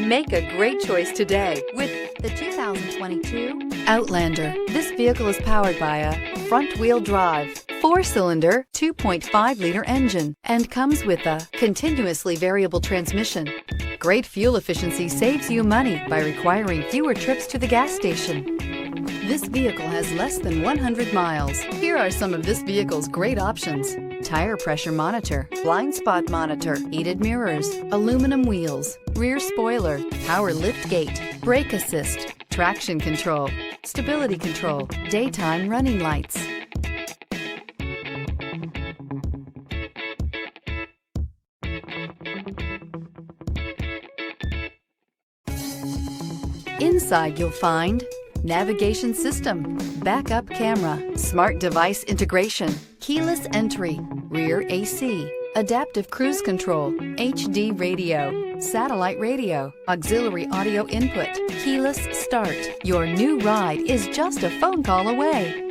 Make a great choice today with the 2022 Outlander. This vehicle is powered by a front-wheel drive, 4-cylinder, 2.5-liter engine, and comes with a continuously variable transmission. Great fuel efficiency saves you money by requiring fewer trips to the gas station. This vehicle has less than 100 miles. Here are some of this vehicle's great options: tire pressure monitor, blind spot monitor, heated mirrors, aluminum wheels, rear spoiler, power liftgate, brake assist, traction control, stability control, daytime running lights. Inside you'll find navigation system, backup camera, smart device integration, keyless entry, rear AC, adaptive cruise control, HD radio, satellite radio, auxiliary audio input, keyless start. Your new ride is just a phone call away.